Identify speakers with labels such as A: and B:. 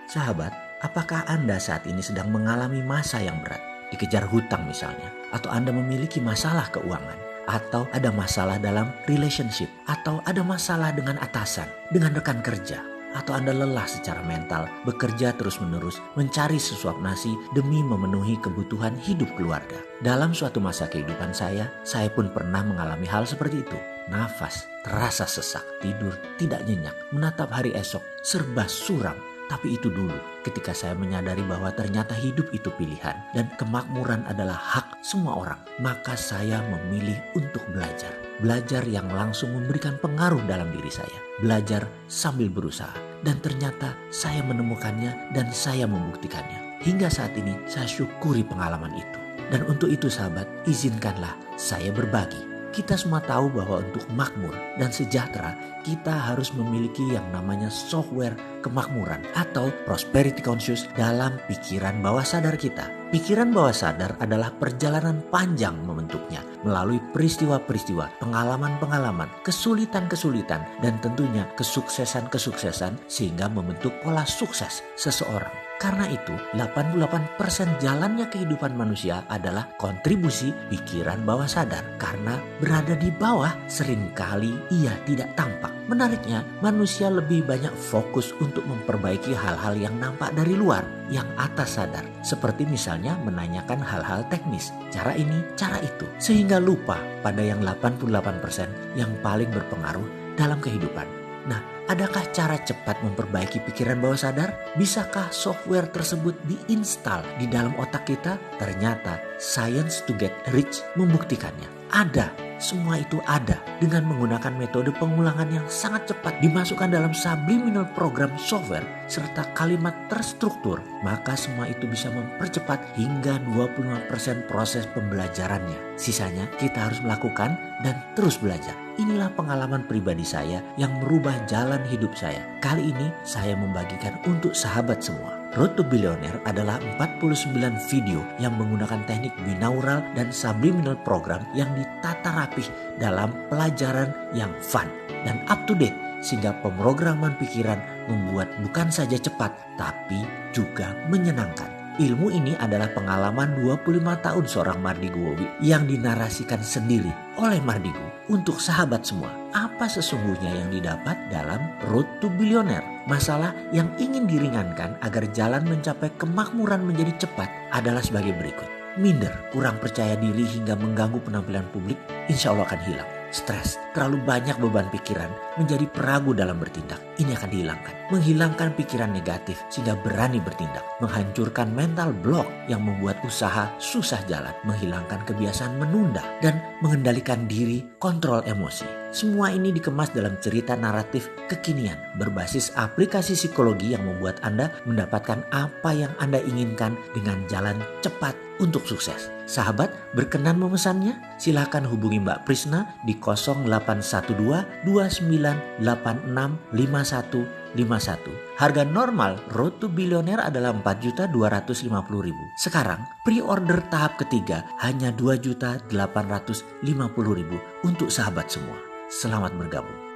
A: Sahabat, apakah Anda saat ini sedang mengalami masa yang berat? Dikejar hutang misalnya, atau Anda memiliki masalah keuangan, atau ada masalah dalam relationship, atau ada masalah dengan atasan, dengan rekan kerja, atau Anda lelah secara mental, bekerja terus-menerus, mencari sesuap nasi demi memenuhi kebutuhan hidup keluarga. Dalam suatu masa kehidupan saya pun pernah mengalami hal seperti itu. Nafas terasa sesak, tidur tidak nyenyak, menatap hari esok serba suram. Tapi itu dulu ketika saya menyadari bahwa ternyata hidup itu pilihan dan kemakmuran adalah hak semua orang. Maka saya memilih untuk belajar. Belajar yang langsung memberikan pengaruh dalam diri saya. Belajar sambil berusaha. Dan ternyata saya menemukannya dan saya membuktikannya. Hingga saat ini saya syukuri pengalaman itu. Dan untuk itu sahabat, izinkanlah saya berbagi. Kita semua tahu bahwa untuk makmur dan sejahtera kita harus memiliki yang namanya software kemakmuran atau prosperity conscious dalam pikiran bawah sadar kita. Pikiran bawah sadar adalah perjalanan panjang membentuknya melalui peristiwa-peristiwa, pengalaman-pengalaman, kesulitan-kesulitan, dan tentunya kesuksesan-kesuksesan sehingga membentuk pola sukses seseorang. Karena itu, 88% jalannya kehidupan manusia adalah kontribusi pikiran bawah sadar. Karena berada di bawah, seringkali ia tidak tampak. Menariknya, manusia lebih banyak fokus untuk memperbaiki hal-hal yang nampak dari luar, yang atas sadar. Seperti misalnya menanyakan hal-hal teknis, cara ini, cara itu. Sehingga lupa pada yang 88% yang paling berpengaruh dalam kehidupan. Nah, adakah cara cepat memperbaiki pikiran bawah sadar? Bisakah software tersebut diinstal di dalam otak kita? Ternyata Science to Get Rich membuktikannya. Ada, semua itu ada dengan menggunakan metode pengulangan yang sangat cepat dimasukkan dalam subliminal program software serta kalimat terstruktur. Maka semua itu bisa mempercepat hingga 25% proses pembelajarannya. Sisanya kita harus melakukan dan terus belajar. Inilah pengalaman pribadi saya yang merubah jalan hidup saya. Kali ini saya membagikan untuk sahabat semua. Road to Billionaire adalah 49 video yang menggunakan teknik binaural dan subliminal program yang ditata rapih dalam pelajaran yang fun dan up to date. Sehingga pemrograman pikiran membuat bukan saja cepat tapi juga menyenangkan. Ilmu ini adalah pengalaman 25 tahun seorang Mardigu Wowi yang dinarasikan sendiri oleh Mardigu untuk sahabat semua. Apa sesungguhnya yang didapat dalam Road to Billionaire? Masalah yang ingin diringankan agar jalan mencapai kemakmuran menjadi cepat adalah sebagai berikut. Minder, kurang percaya diri hingga mengganggu penampilan publik, insya Allah akan hilang. Stres, terlalu banyak beban pikiran menjadi peragu dalam bertindak. Ini akan dihilangkan. Menghilangkan pikiran negatif sehingga berani bertindak. Menghancurkan mental block yang membuat usaha susah jalan. Menghilangkan kebiasaan menunda dan mengendalikan diri, kontrol emosi. Semua ini dikemas dalam cerita naratif kekinian berbasis aplikasi psikologi yang membuat Anda mendapatkan apa yang Anda inginkan dengan jalan cepat untuk sukses. Sahabat, berkenan memesannya? Silakan hubungi Mbak Prisna di 0812 2986 5151. Harga normal Road to Billionaire adalah 4.250.000. Sekarang pre-order tahap ketiga hanya 2.850.000 untuk sahabat semua. Selamat bergabung.